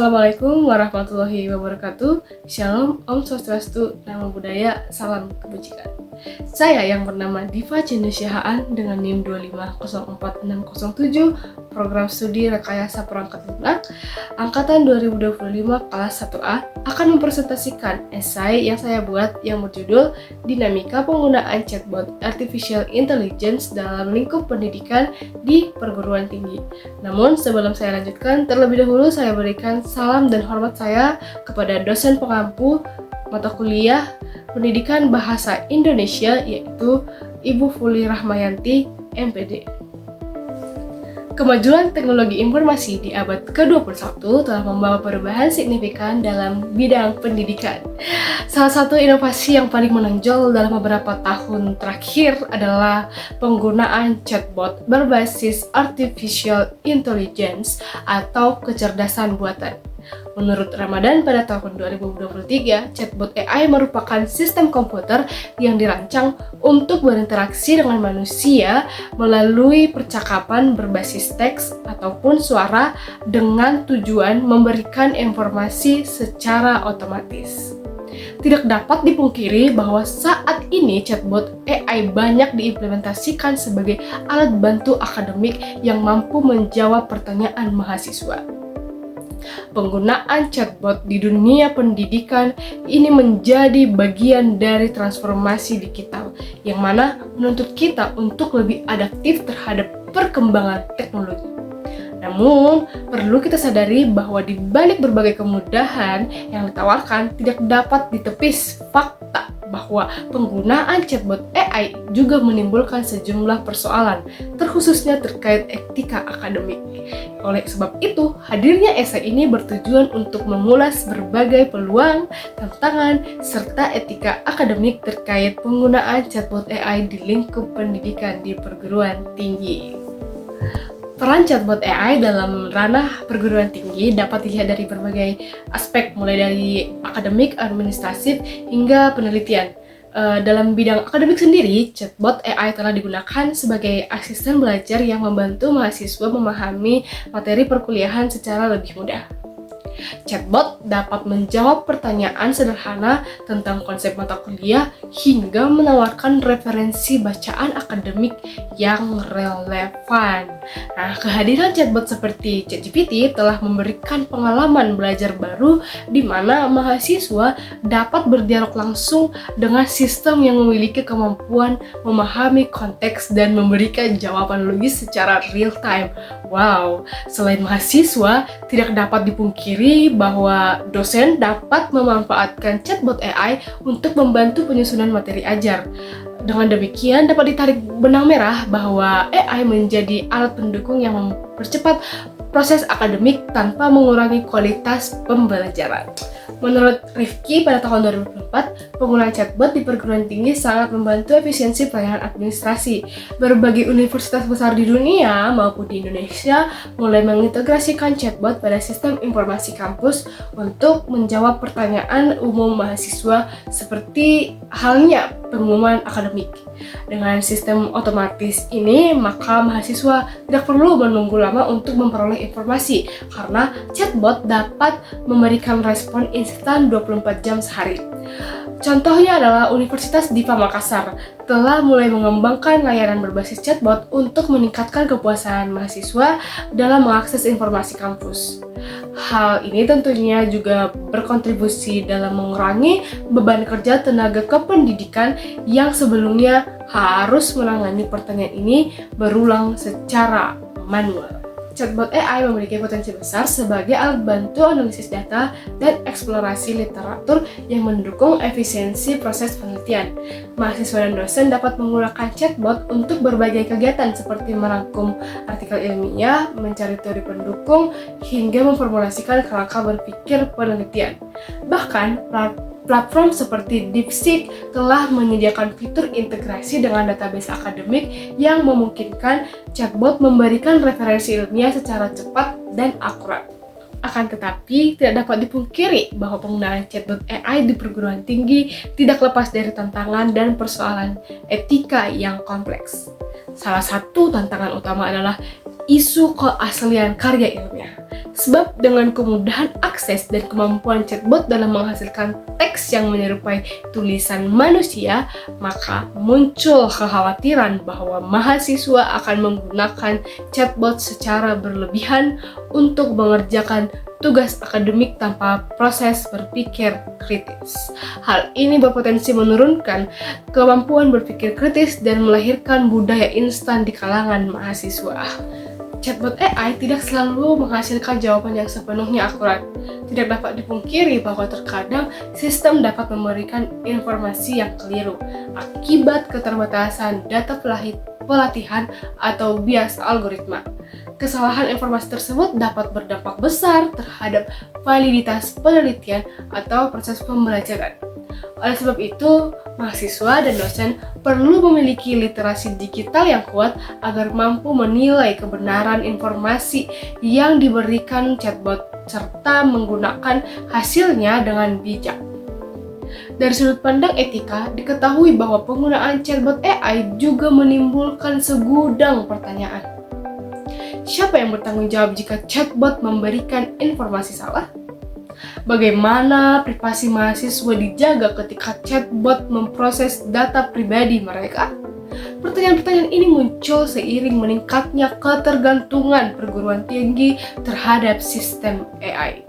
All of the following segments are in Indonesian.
Assalamualaikum warahmatullahi wabarakatuh. Shalom, Om Swastiastu, Namo Buddhaya, Salam Kebajikan. Saya yang bernama Diva Cendesyaan dengan NIM 2504607, Program Studi Rekayasa Perangkat Lunak, Angkatan 2025 kelas 1A, akan mempresentasikan esai yang saya buat yang berjudul Dinamika Penggunaan Chatbot Artificial Intelligence dalam Lingkup Pendidikan di Perguruan Tinggi. Namun sebelum saya lanjutkan, terlebih dahulu saya berikan salam dan hormat saya kepada dosen pengampu mata kuliah Pendidikan Bahasa Indonesia, yaitu Ibu Fuli Rahmayanti, MPD. Kemajuan teknologi informasi di abad ke-21 telah membawa perubahan signifikan dalam bidang pendidikan. Salah satu inovasi yang paling menonjol dalam beberapa tahun terakhir adalah penggunaan chatbot berbasis artificial intelligence atau kecerdasan buatan. Menurut Ramadan pada tahun 2023, chatbot AI merupakan sistem komputer yang dirancang untuk berinteraksi dengan manusia melalui percakapan berbasis teks ataupun suara dengan tujuan memberikan informasi secara otomatis. Tidak dapat dipungkiri bahwa saat ini chatbot AI banyak diimplementasikan sebagai alat bantu akademik yang mampu menjawab pertanyaan mahasiswa. Penggunaan chatbot di dunia pendidikan ini menjadi bagian dari transformasi digital yang mana menuntut kita untuk lebih adaptif terhadap perkembangan teknologi. Namun, perlu kita sadari bahwa di balik berbagai kemudahan yang ditawarkan tidak dapat ditepis fakta bahwa penggunaan chatbot AI juga menimbulkan sejumlah persoalan, terkhususnya terkait etika akademik. Oleh sebab itu, hadirnya esai ini bertujuan untuk mengulas berbagai peluang, tantangan, serta etika akademik terkait penggunaan chatbot AI di lingkup pendidikan di perguruan tinggi. Peran chatbot AI dalam ranah perguruan tinggi dapat dilihat dari berbagai aspek, mulai dari akademik, administratif, hingga penelitian. Dalam bidang akademik sendiri, chatbot AI telah digunakan sebagai asisten belajar yang membantu mahasiswa memahami materi perkuliahan secara lebih mudah. Chatbot dapat menjawab pertanyaan sederhana tentang konsep mata kuliah hingga menawarkan referensi bacaan akademik yang relevan. Nah, kehadiran chatbot seperti ChatGPT telah memberikan pengalaman belajar baru di mana mahasiswa dapat berdialog langsung dengan sistem yang memiliki kemampuan memahami konteks dan memberikan jawaban logis secara real time. Wow, selain mahasiswa, tidak dapat dipungkiri bahwa dosen dapat memanfaatkan chatbot AI untuk membantu penyusunan materi ajar. Dengan demikian dapat ditarik benang merah bahwa AI menjadi alat pendukung yang mempercepat proses akademik tanpa mengurangi kualitas pembelajaran. Menurut Rifki, pada tahun 2004, penggunaan chatbot di perguruan tinggi sangat membantu efisiensi pelayanan administrasi. Berbagai universitas besar di dunia maupun di Indonesia mulai mengintegrasikan chatbot pada sistem informasi kampus untuk menjawab pertanyaan umum mahasiswa seperti halnya pengumuman akademik. Dengan sistem otomatis ini, maka mahasiswa tidak perlu menunggu lama untuk memperoleh informasi karena chatbot dapat memberikan respon instan 24 jam sehari. Contohnya adalah Universitas Dipa Makassar telah mulai mengembangkan layanan berbasis chatbot untuk meningkatkan kepuasan mahasiswa dalam mengakses informasi kampus. Hal ini tentunya juga berkontribusi dalam mengurangi beban kerja tenaga kependidikan yang sebelumnya harus menangani pertanyaan ini berulang secara manual. Chatbot AI memiliki potensi besar sebagai alat bantu analisis data dan eksplorasi literatur yang mendukung efisiensi proses penelitian. Mahasiswa dan dosen dapat menggunakan chatbot untuk berbagai kegiatan seperti merangkum artikel ilmiah, mencari teori pendukung, hingga memformulasikan kerangka berpikir penelitian. Bahkan, platform seperti DeepSeek telah menyediakan fitur integrasi dengan database akademik yang memungkinkan chatbot memberikan referensi ilmiah secara cepat dan akurat. Akan tetapi, tidak dapat dipungkiri bahwa penggunaan chatbot AI di perguruan tinggi tidak lepas dari tantangan dan persoalan etika yang kompleks. Salah satu tantangan utama adalah isu keaslian karya ilmiah. Sebab dengan kemudahan akses dan kemampuan chatbot dalam menghasilkan teks yang menyerupai tulisan manusia, maka muncul kekhawatiran bahwa mahasiswa akan menggunakan chatbot secara berlebihan untuk mengerjakan tugas akademik tanpa proses berpikir kritis. Hal ini berpotensi menurunkan kemampuan berpikir kritis dan melahirkan budaya instan di kalangan mahasiswa. Chatbot AI tidak selalu menghasilkan jawaban yang sepenuhnya akurat. Tidak dapat dipungkiri bahwa terkadang sistem dapat memberikan informasi yang keliru akibat keterbatasan data pelatihan atau bias algoritma. Kesalahan informasi tersebut dapat berdampak besar terhadap validitas penelitian atau proses pembelajaran. Oleh sebab itu, mahasiswa dan dosen perlu memiliki literasi digital yang kuat agar mampu menilai kebenaran informasi yang diberikan chatbot serta menggunakan hasilnya dengan bijak. Dari sudut pandang etika, diketahui bahwa penggunaan chatbot AI juga menimbulkan segudang pertanyaan. Siapa yang bertanggung jawab jika chatbot memberikan informasi salah? Bagaimana privasi mahasiswa dijaga ketika chatbot memproses data pribadi mereka? Pertanyaan-pertanyaan ini muncul seiring meningkatnya ketergantungan perguruan tinggi terhadap sistem AI.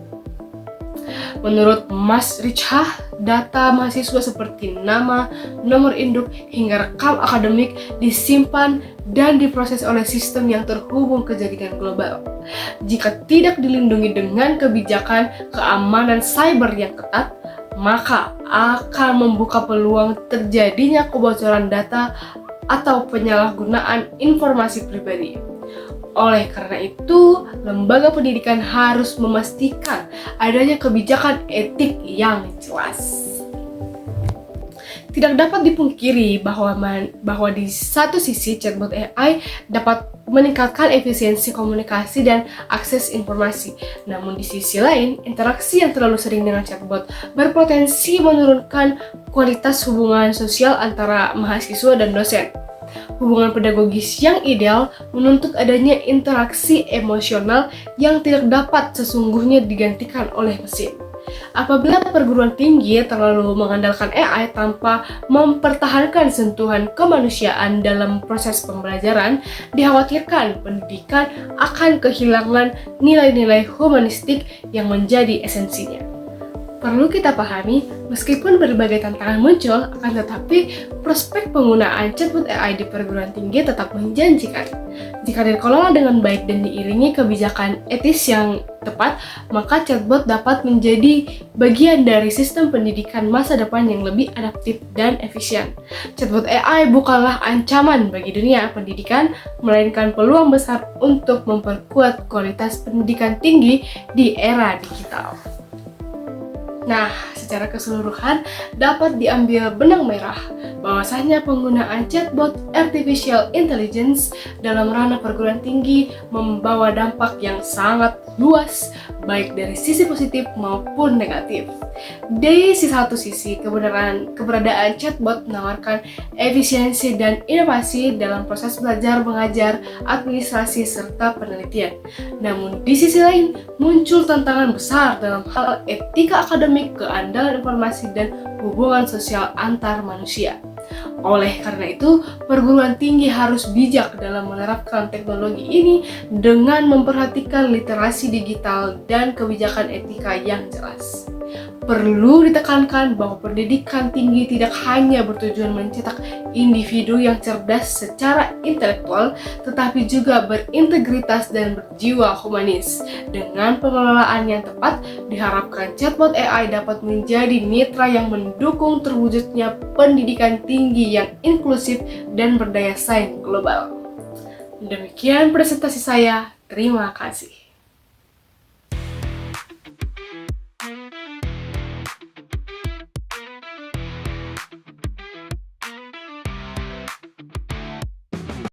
Menurut Mas Richah, data mahasiswa seperti nama, nomor induk, hingga rekam akademik disimpan dan diproses oleh sistem yang terhubung ke jaringan global. Jika tidak dilindungi dengan kebijakan keamanan cyber yang ketat, maka akan membuka peluang terjadinya kebocoran data atau penyalahgunaan informasi pribadi. Oleh karena itu, lembaga pendidikan harus memastikan adanya kebijakan etik yang jelas. Tidak dapat dipungkiri bahwa di satu sisi chatbot AI dapat meningkatkan efisiensi komunikasi dan akses informasi. Namun di sisi lain, interaksi yang terlalu sering dengan chatbot berpotensi menurunkan kualitas hubungan sosial antara mahasiswa dan dosen. Hubungan pedagogis yang ideal menuntut adanya interaksi emosional yang tidak dapat sesungguhnya digantikan oleh mesin. Apabila perguruan tinggi terlalu mengandalkan AI tanpa mempertahankan sentuhan kemanusiaan dalam proses pembelajaran, dikhawatirkan pendidikan akan kehilangan nilai-nilai humanistik yang menjadi esensinya. Perlu kita pahami, meskipun berbagai tantangan muncul, akan tetapi prospek penggunaan chatbot AI di perguruan tinggi tetap menjanjikan. Jika dikelola dengan baik dan diiringi kebijakan etis yang tepat, maka chatbot dapat menjadi bagian dari sistem pendidikan masa depan yang lebih adaptif dan efisien. Chatbot AI bukanlah ancaman bagi dunia pendidikan, melainkan peluang besar untuk memperkuat kualitas pendidikan tinggi di era digital. Nah, secara keseluruhan dapat diambil benang merah bahwasanya penggunaan chatbot artificial intelligence dalam ranah perguruan tinggi membawa dampak yang sangat luas, baik dari sisi positif maupun negatif. Dari satu sisi, keberadaan chatbot menawarkan efisiensi dan inovasi dalam proses belajar mengajar, administrasi, serta penelitian. Namun di sisi lain, muncul tantangan besar dalam hal etika akademik, keandalan informasi, dan hubungan sosial antar manusia. Oleh karena itu, perguruan tinggi harus bijak dalam menerapkan teknologi ini dengan memperhatikan literasi digital dan kebijakan etika yang jelas. Perlu ditekankan bahwa pendidikan tinggi tidak hanya bertujuan mencetak individu yang cerdas secara intelektual, tetapi juga berintegritas dan berjiwa humanis. Dengan pengelolaan yang tepat, diharapkan chatbot AI dapat menjadi mitra yang mendukung terwujudnya pendidikan tinggi yang inklusif dan berdaya saing global. Demikian presentasi saya, terima kasih.